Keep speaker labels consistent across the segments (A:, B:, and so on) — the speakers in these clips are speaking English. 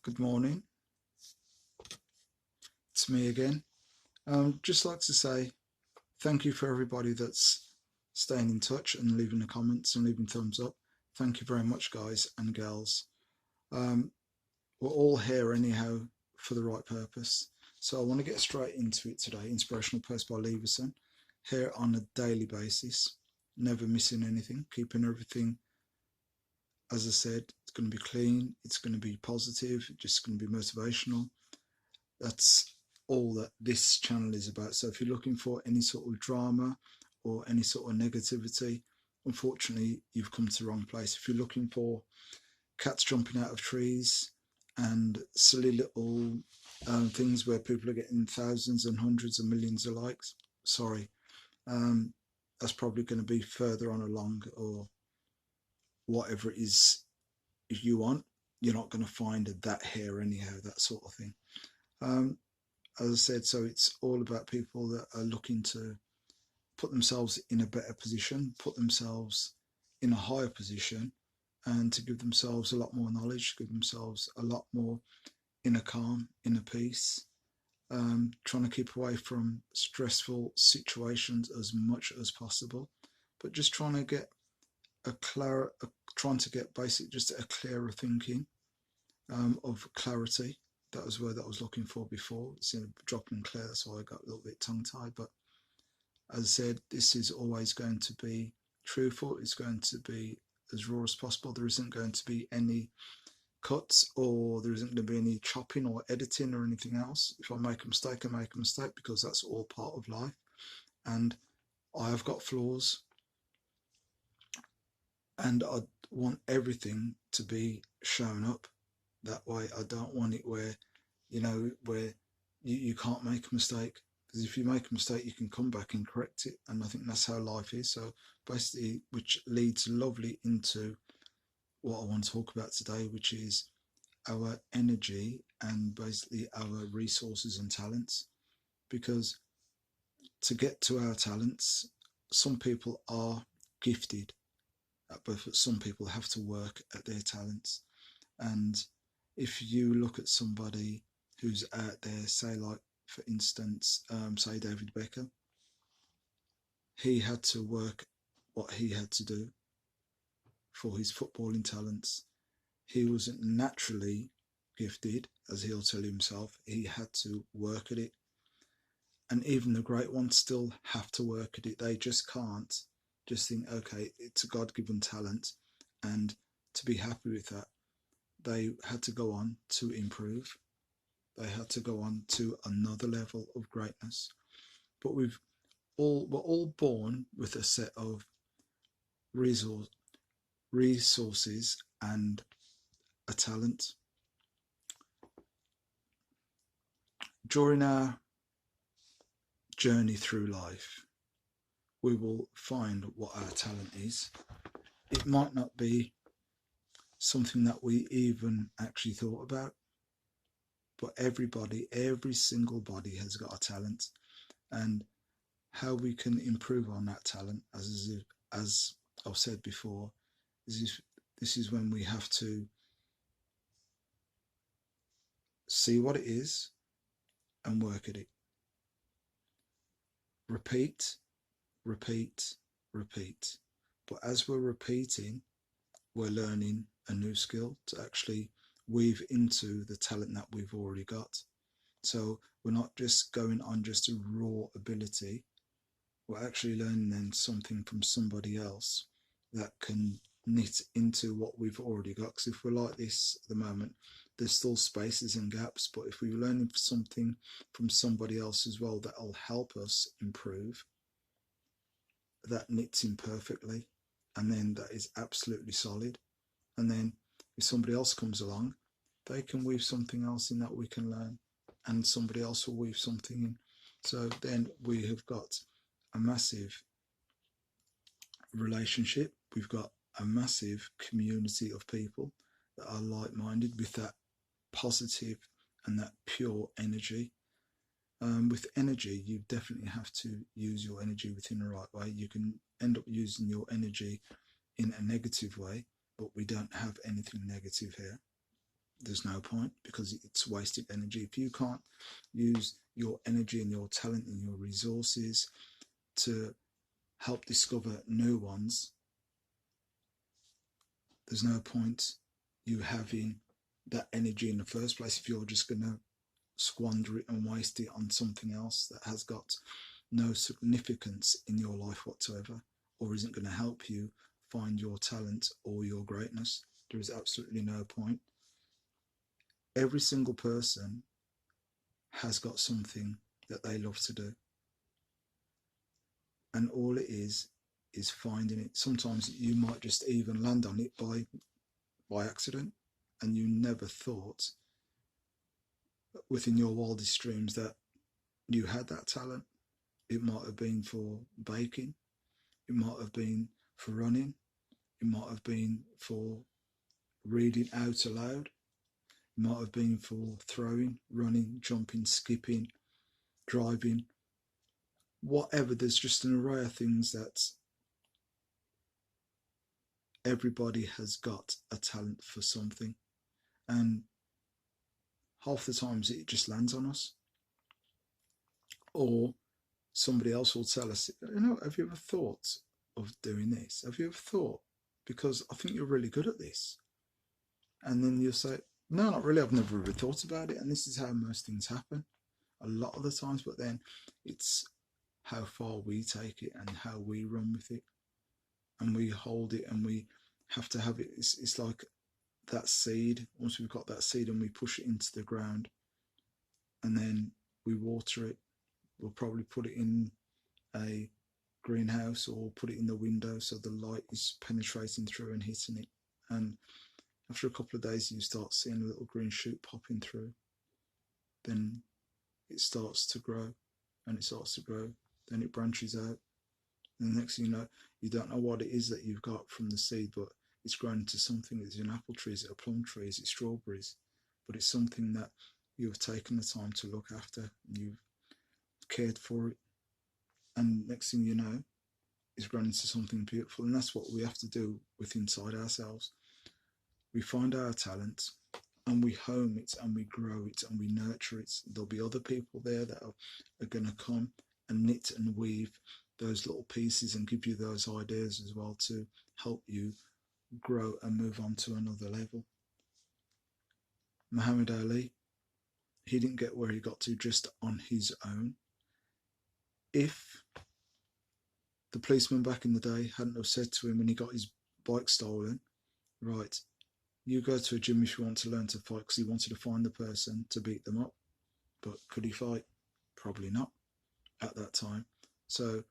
A: Good morning, it's me again. Just like to say thank you for everybody that's staying in touch and leaving the comments and leaving thumbs up. Thank you very much, guys and girls. Um, we're all here anyhow for the right purpose. So I want to get straight into it today. Inspirational post by Leverson, here on a daily basis, never missing anything, keeping everything, as I said, it's going to be clean, it's going to be positive, it's just going to be motivational. That's all that this channel is about. So if you're looking for any sort of drama or any sort of negativity, unfortunately you've come to the wrong place. If you're looking for cats jumping out of trees and silly little things where people are getting thousands and hundreds of millions of likes, sorry, that's probably going to be further on along, or whatever it is. If you want, you're not going to find that here anyhow, that sort of thing. As I said, so it's all about people that are looking to put themselves in a better position, put themselves in a higher position, and to give themselves a lot more knowledge, give themselves a lot more inner calm, inner peace, trying to keep away from stressful situations as much as possible, but just trying to get just a clearer thinking, of clarity. That was the word that I was looking for before. It's in a drop in clear, so I got a little bit tongue-tied. But as I said, this is always going to be truthful. It's going to be as raw as possible. There isn't going to be any cuts, or there isn't going to be any chopping or editing or anything else. If I make a mistake, I make a mistake, because that's all part of life. And I have got flaws, and I want everything to be shown up that way. I don't want it where, where you can't make a mistake, because if you make a mistake you can come back and correct it, and I think that's how life is. So basically, which leads lovely into what I want to talk about today, which is our energy and basically our resources and talents. Because to get to our talents, some people are gifted, but some people have to work at their talents. And if you look at somebody who's out there, say like for instance, say David Beckham, he had to work what he had to do for his footballing talents. He wasn't naturally gifted, as he'll tell himself. He had to work at it. And even the great ones still have to work at it. They just can't just think, okay, it's a God-given talent, and to be happy with that. They had to go on to improve. They had to go on to another level of greatness. But we're all born with a set of resources and a talent. During our journey through life, we will find what our talent is. It might not be something that we even actually thought about, but every single body has got a talent. And how we can improve on that talent, as I've said before, this is when we have to see what it is and work at it. Repeat, repeat, repeat. But as we're repeating, we're learning a new skill to actually weave into the talent that we've already got. So we're not just going on just a raw ability, we're actually learning then something from somebody else that can knit into what we've already got. Because if we're like this at the moment, there's still spaces and gaps, but if we're learning something from somebody else as well that'll help us improve, that knits in perfectly, and then that is absolutely solid. And then if somebody else comes along, they can weave something else in that we can learn, and somebody else will weave something in. So then we have got a massive relationship. We've got a massive community of people that are like-minded with that positive and that pure energy. With energy, you definitely have to use your energy within the right way. You can end up using your energy in a negative way, but we don't have anything negative here. there's no point, because it's wasted energy. If you can't use your energy and your talent and your resources to help discover new ones, there's no point you having that energy in the first place if you're just going to squander it and waste it on something else that has got no significance in your life whatsoever, or isn't going to help you find your talent or your greatness. There is absolutely no point. Every single person has got something that they love to do, and all it is finding it. Sometimes you might just even land on it by accident, and you never thought within your wildest dreams that you had that talent. It might have been for baking, it might have been for running, it might have been for reading out aloud, it might have been for throwing, running, jumping, skipping, driving, whatever. There's just an array of things that everybody has got a talent for something, and half the times it just lands on us, or somebody else will tell us, have you ever thought of doing this? Have you ever thought? Because I think you're really good at this. And then you'll say, no, not really. I've never really thought about it. And this is how most things happen a lot of the times. But then it's how far we take it and how we run with it. And we hold it, and we have to have it. It's like that seed. Once we've got that seed and we push it into the ground, and then we water it, we'll probably put it in a greenhouse or put it in the window so the light is penetrating through and hitting it. And after a couple of days, you start seeing a little green shoot popping through. Then it starts to grow, and it starts to grow. Then it branches out. And the next thing you know, you don't know what it is that you've got from the seed, but it's grown into something. Is it an apple tree? Is it a plum tree? Is it strawberries? But it's something that you've taken the time to look after, and you've cared for it. And next thing you know, it's grown into something beautiful. And that's what we have to do with inside ourselves. We find our talent, and we home it, and we grow it, and we nurture it. There'll be other people there that are going to come and knit and weave those little pieces and give you those ideas as well to help you grow and move on to another level. Muhammad Ali, he didn't get where he got to just on his own. If the policeman back in the day hadn't have said to him when he got his bike stolen, right, you go to a gym if you want to learn to fight, because he wanted to find the person to beat them up. But could he fight? Probably not at that time. So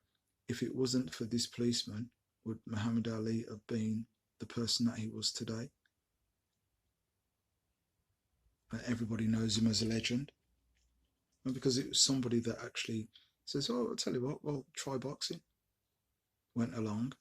A: if it wasn't for this policeman, would Muhammad Ali have been the person that he was today? Everybody knows him as a legend. Well, because it was somebody that actually says, oh, I'll tell you what, well, try boxing. Went along,